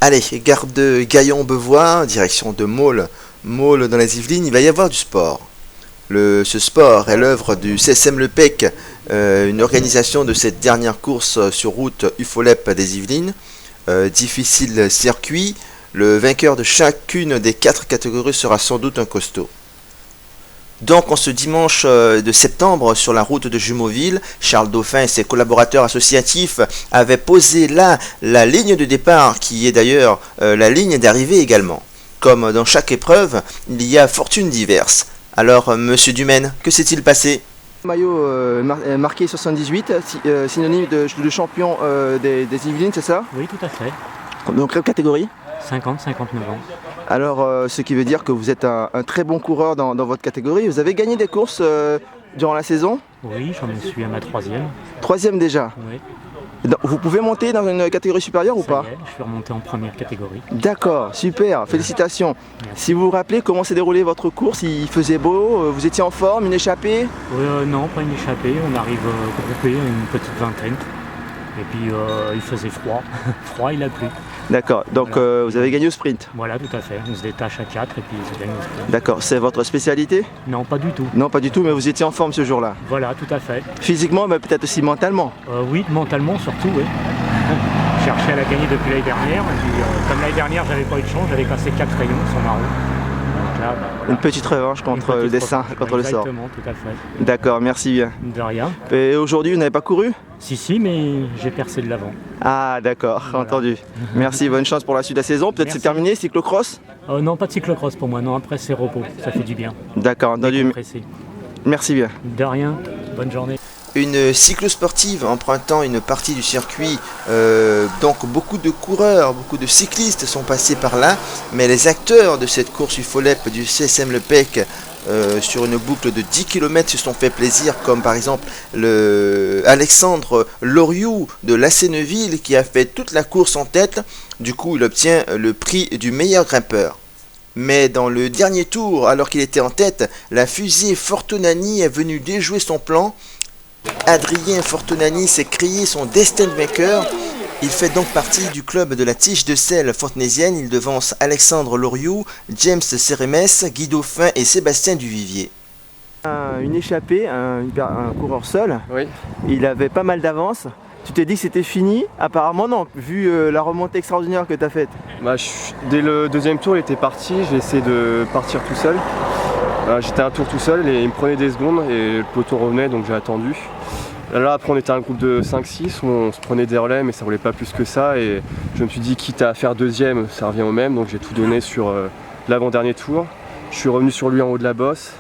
Allez, gare de Gaillon-Bevois, direction de Maule. Maule dans les Yvelines, il va y avoir du sport. Ce sport est l'œuvre du CSM Le Pec, une organisation de cette dernière course sur route UFOLEP des Yvelines. Difficile circuit, le vainqueur de chacune des 4 catégories sera sans doute un costaud. Donc en ce dimanche de septembre sur la route de Jumeauville, Charles Dauphin et ses collaborateurs associatifs avaient posé là la ligne de départ qui est d'ailleurs la ligne d'arrivée également. Comme dans chaque épreuve, il y a fortunes diverses. Alors monsieur Dumaine, que s'est-il passé ? Maillot marqué 78, synonyme de champion des Yvelines, c'est ça? Oui, tout à fait. Donc quelle catégorie? 50-59 ans. Alors ce qui veut dire que vous êtes un très bon coureur dans votre catégorie. Vous avez gagné des courses durant la saison? Oui, j'en suis à ma 3e. 3e déjà? Oui. Vous pouvez monter dans une catégorie supérieure ou pas? Ça y est, je suis remonté en première catégorie. D'accord, super, félicitations. Merci. Si vous vous rappelez comment s'est déroulée votre course, il faisait beau, vous étiez en forme, une échappée? Non, pas une échappée, on arrive groupé, une petite vingtaine. Et puis il faisait froid, il a plu. D'accord, donc Voilà. vous avez gagné au sprint? Voilà, tout à fait. On se détache à 4 et puis je gagne au sprint. D'accord, c'est votre spécialité? Non, pas du tout. Non, pas du tout, mais vous étiez en forme ce jour-là. Voilà, tout à fait. Physiquement, mais peut-être aussi mentalement. Oui, mentalement surtout, oui. Je cherchais à la gagner depuis l'année dernière. Et puis, comme l'année dernière, j'avais pas eu de chance, j'avais cassé 4 rayons sur ma roue. Donc là, voilà. Une petite revanche contre le dessin, contre le sort. Exactement, tout à fait. D'accord, merci bien. De rien. Et aujourd'hui, vous n'avez pas couru? Si, mais j'ai percé de l'avant. Ah d'accord, Voilà. entendu. Merci, bonne chance pour la suite de la saison. Peut-être c'est Merci. terminé, cyclocross? Non, pas de cyclocross pour moi, non, après c'est repos, ça fait du bien. D'accord, entendu. Décompresser. Merci bien. De rien, bonne journée. Une cyclosportive empruntant une partie du circuit, donc beaucoup de coureurs, beaucoup de cyclistes sont passés par là, mais les acteurs de cette course UFOLEP du CSM Le Pec sur une boucle de 10 km se sont fait plaisir, comme par exemple Alexandre Loriou de Lasseneville qui a fait toute la course en tête. Du coup, il obtient le prix du meilleur grimpeur. Mais dans le dernier tour, alors qu'il était en tête, la fusée Fortunani est venue déjouer son plan. Adrien Fortunani s'est créé son destin de vainqueur. Il fait donc partie du club de la Tige de Selle fontenaisienne. Il devance Alexandre Loriou, James Sérémès, Guy Dauphin et Sébastien Duvivier. Une échappée, un coureur seul. Oui. Il avait pas mal d'avance. Tu t'es dit que c'était fini? Apparemment non, vu la remontée extraordinaire que tu as faite. Dès le deuxième tour, il était parti. J'ai essayé de partir tout seul. J'étais un tour tout seul et il me prenait des secondes et le peloton revenait, donc j'ai attendu. Là après on était un groupe de 5-6 où on se prenait des relais mais ça roulait pas plus que ça et je me suis dit quitte à faire deuxième ça revient au même, donc j'ai tout donné sur l'avant-dernier tour. Je suis revenu sur lui en haut de la bosse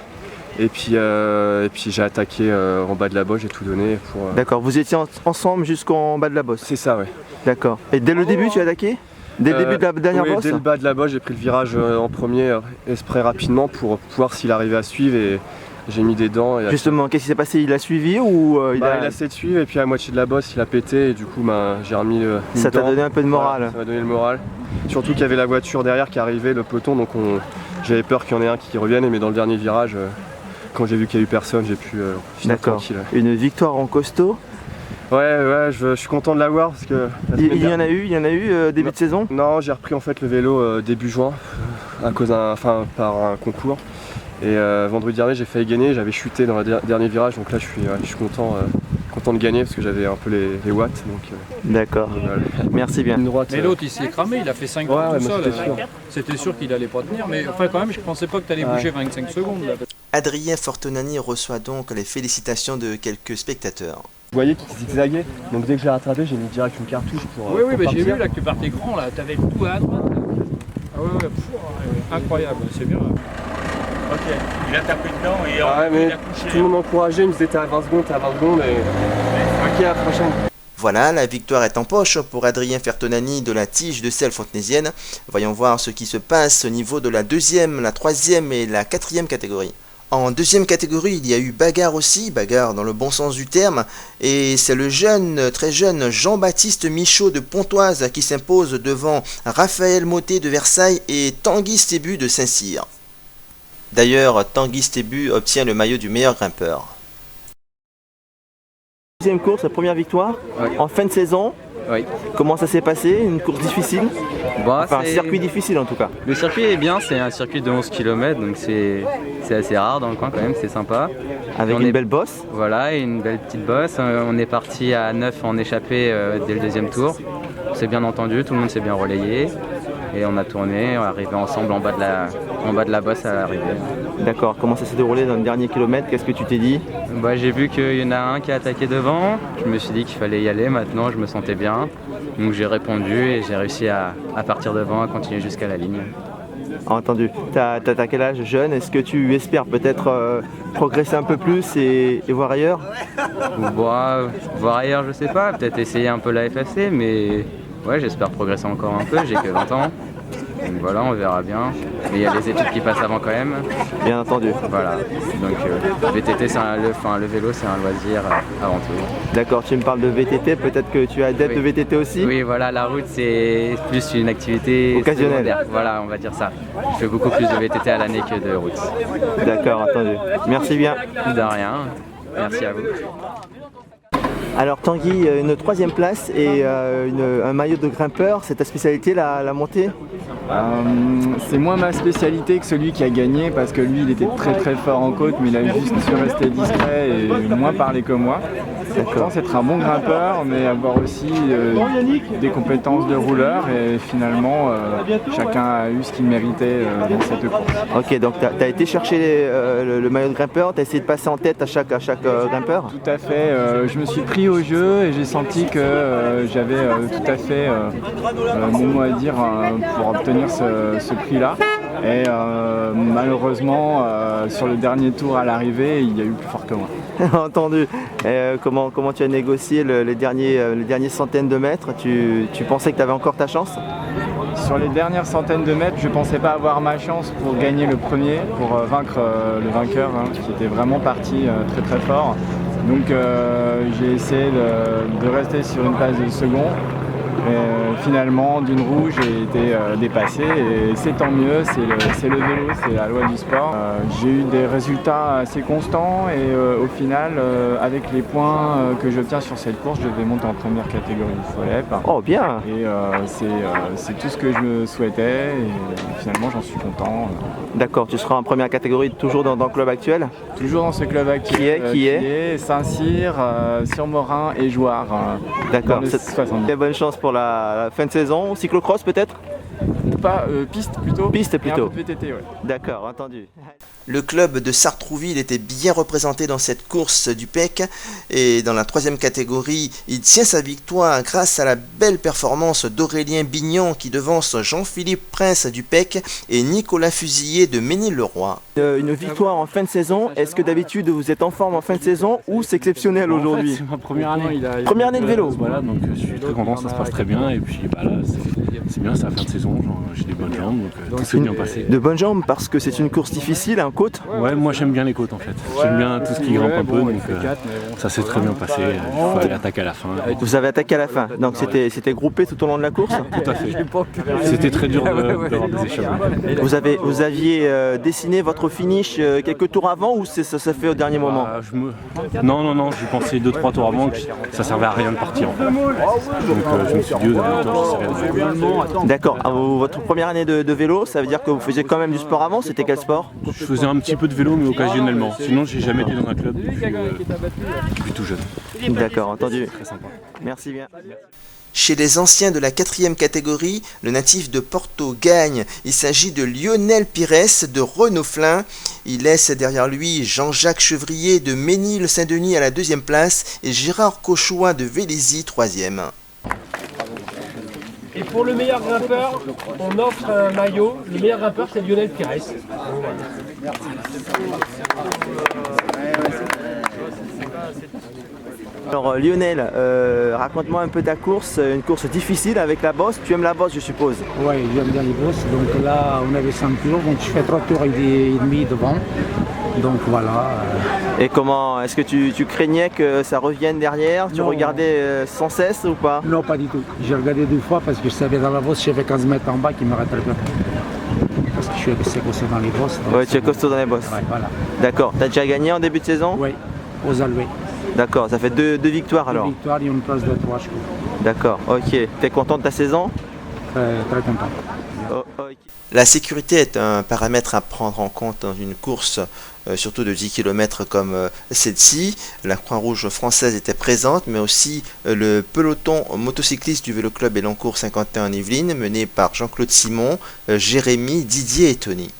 et puis j'ai attaqué en bas de la bosse, j'ai tout donné pour... D'accord, vous étiez ensemble jusqu'en bas de la bosse? C'est ça, ouais. D'accord. Et dès le début tu as attaqué? Dès le début de la dernière oui, bosse? dès le bas de la bosse, j'ai pris le virage en premier exprès rapidement pour voir s'il arrivait à suivre et j'ai mis des dents. Et Justement, qu'est-ce qui s'est passé? Il a suivi ou il a essayé de suivre et puis à la moitié de la bosse il a pété et du coup j'ai remis une ça t'a dent. donné un peu de morale? Voilà, ça m'a donné le moral. Surtout qu'il y avait la voiture derrière qui arrivait, le peloton, donc j'avais peur qu'il y en ait un qui revienne, mais dans le dernier virage, quand j'ai vu qu'il n'y a eu personne, j'ai pu finir D'accord. tranquille. Une victoire en costaud? Ouais, je suis content de l'avoir parce que... Il y en a eu début de saison? Non, j'ai repris en fait le vélo début juin à cause par un concours. Et vendredi dernier j'ai failli gagner, j'avais chuté dans le dernier virage, donc là je suis content de gagner parce que j'avais un peu les watts. D'accord, Voilà. merci bien. Une droite, Mais l'autre il s'est cramé, il a fait 5 tours ouais, tout mais seul. c'était sûr. C'était sûr qu'il allait pas tenir, mais enfin quand même je pensais pas que tu allais bouger 25 secondes là. Adrien Fortunani reçoit donc les félicitations de quelques spectateurs. Vous voyez qu'il zigzaguait, donc dès que j'ai rattrapé j'ai mis direct une cartouche pour... Oui, pour bah, j'ai partir. vu là que tu partais grand là, t'avais tout à droite. Là. Ah ouais, pff, incroyable, c'est bien. Ok, il a tapé dedans et Ouais, mais il a couché. tout le monde m'encourageait, il me disait t'es à 20 secondes, t'es à 20 secondes et... Ok, à la prochaine. Voilà, la victoire est en poche pour Adrien Fortunani de la Tige de Selle fontenaisienne. Voyons voir ce qui se passe au niveau de la deuxième, la troisième et la quatrième catégorie. En deuxième catégorie, il y a eu bagarre aussi, bagarre dans le bon sens du terme, et c'est le jeune, très jeune Jean-Baptiste Michaud de Pontoise qui s'impose devant Raphaël Mottet de Versailles et Tanguy Stébu de Saint-Cyr. D'ailleurs, Tanguy Stébu obtient le maillot du meilleur grimpeur. Deuxième course, la première victoire, Ouais. en fin de saison. Oui. Comment ça s'est passé? Une course difficile? Bon, Enfin, un circuit difficile en tout cas. Le circuit est bien, c'est un circuit de 11 km, donc c'est assez rare dans le coin quand même, c'est sympa. Avec une belle bosse? Voilà, et une belle petite bosse. On est parti à 9 en échappée dès le deuxième tour. On s'est bien entendu, tout le monde s'est bien relayé. Et on a tourné, on est arrivé ensemble en bas de la bosse à l'arrivée. D'accord, comment ça s'est déroulé dans le dernier kilomètre? Qu'est-ce que tu t'es dit? Bah, j'ai vu qu'il y en a un qui a attaqué devant, je me suis dit qu'il fallait y aller maintenant, je me sentais bien. Donc j'ai répondu et j'ai réussi à partir devant, à continuer jusqu'à la ligne. Entendu. T'as quel âge, jeune? Est-ce que tu espères peut-être progresser un peu plus et voir ailleurs? Bon, voir ailleurs, je sais pas, peut-être essayer un peu la FFC, mais ouais, j'espère progresser encore un peu, j'ai que 20 ans. Donc voilà, on verra bien. Mais il y a les études qui passent avant quand même. Bien entendu. Voilà. Donc VTT, le vélo, c'est un loisir avant tout. D'accord, tu me parles de VTT, peut-être que tu es adepte de VTT aussi? Oui, voilà, la route, c'est plus une activité occasionnelle. Secondaire. Voilà, on va dire ça. Je fais beaucoup plus de VTT à l'année que de route. D'accord, entendu. Merci bien. De rien. Merci à vous. Alors Tanguy, une troisième place et un maillot de grimpeur, c'est ta spécialité la montée? C'est moins ma spécialité que celui qui a gagné parce que lui il était très très fort en côte mais il a juste su rester discret et moins parler que moi. Je pense être un bon grimpeur mais avoir aussi des compétences de rouleur et finalement chacun a eu ce qu'il méritait dans cette course. Ok, donc tu as été chercher le maillot de grimpeur, tu as essayé de passer en tête à chaque grimpeur? Tout à fait, je me suis pris au jeu et j'ai senti que j'avais tout à fait mon mot à dire pour obtenir ce prix-là. Et malheureusement, sur le dernier tour à l'arrivée, il y a eu plus fort que moi. Entendu. Comment tu as négocié les dernières centaines de mètres? Tu pensais que tu avais encore ta chance? Sur les dernières centaines de mètres, je ne pensais pas avoir ma chance pour gagner le premier, pour vaincre le vainqueur, qui était vraiment parti très très fort. Donc j'ai essayé de rester sur une place de second. Et finalement, d'une roue, j'ai été dépassé et c'est tant mieux, c'est le vélo, c'est la loi du sport. J'ai eu des résultats assez constants et au final, avec les points que j'obtiens sur cette course, je vais monter en première catégorie du FOLEP. Oh bien! Et c'est tout ce que je me souhaitais et finalement j'en suis content. D'accord, tu seras en première catégorie toujours dans le club actuel? Toujours dans ce club actuel qui est Saint-Cyr, Sur-Morin et Jouarre. D'accord, bonne chance pour la fin de saison. Cyclocross peut-être? Pas piste plutôt. Piste plutôt. Et un peu de VTT, ouais. D'accord, entendu. Le club de Sartrouville était bien représenté dans cette course du PEC et dans la troisième catégorie, il tient sa victoire grâce à la belle performance d'Aurélien Bignon qui devance Jean-Philippe Prince du PEC et Nicolas Fusilier de Ménil-le-Roi. Une victoire en fin de saison, est-ce que d'habitude vous êtes en forme en fin de saison ou c'est exceptionnel aujourd'hui? En fait, c'est ma première année. Première année de vélo? Voilà, donc je suis très content, ça se passe très bien et puis bah, là c'est bien, c'est la fin de saison, j'ai des bonnes jambes donc tout s'est bien passé. De bonnes jambes parce que c'est une course difficile, un côte? Ouais, moi j'aime bien les côtes en fait, j'aime bien tout ce qui grimpe un peu donc ça s'est très bien passé, il faut aller attaquer à la fin. Vous avez attaqué à la fin, donc c'était groupé tout au long de la course? Tout à fait, c'était très dur d'avoir des échappées. Vous aviez dessiné votre finish quelques tours avant ou ça s'est fait au dernier moment? Non, j'ai pensé 2-3 tours avant que ça servait à rien de partir en fait. Donc je me suis dit au dernier tour ça serait rien. D'accord, votre première année de vélo, ça veut dire que vous faisiez quand même du sport avant, c'était quel sport? Je faisais un petit peu de vélo mais occasionnellement, sinon j'ai jamais été dans un club depuis tout jeune. D'accord, entendu. Très sympa. Merci bien. Chez les anciens de la 4e catégorie, le natif de Porto gagne. Il s'agit de Lionel Pires de Renault-Flin. Il laisse derrière lui Jean-Jacques Chevrier de Ménil-Saint-Denis à la 2e place et Gérard Cauchois de Vélizy 3e. Et pour le meilleur grimpeur, on offre un maillot. Le meilleur grimpeur, c'est Lionel Pires. Alors Lionel, raconte-moi un peu ta course, une course difficile avec la bosse. Tu aimes la bosse, je suppose? Oui, j'aime bien les bosses. Donc là, on avait 5 tours, donc je fais 3 tours et demi devant. Donc voilà. Et comment, est-ce que tu craignais que ça revienne derrière? Tu regardais sans cesse ou pas? Non, pas du tout. J'ai regardé 2 fois parce que je savais dans la bosse, j'ai fait 15 mètres en bas qui me rattrape. Parce que je suis assez costaud dans les bosses. Oui, tu es costaud dans les bosses. Ouais, voilà. D'accord. Tu as déjà gagné en début de saison? Oui, aux Alouettes. D'accord, ça fait deux victoires alors. 2 victoires et une place de 3, je crois. D'accord, ok. T'es content de ta saison? Très content. Ok. La sécurité est un paramètre à prendre en compte dans une course, surtout de 10 km comme celle-ci. La Croix-Rouge française était présente, mais aussi le peloton motocycliste du Vélo Club Elancourt 51 en Yvelines, mené par Jean-Claude Simon, Jérémy, Didier et Tony.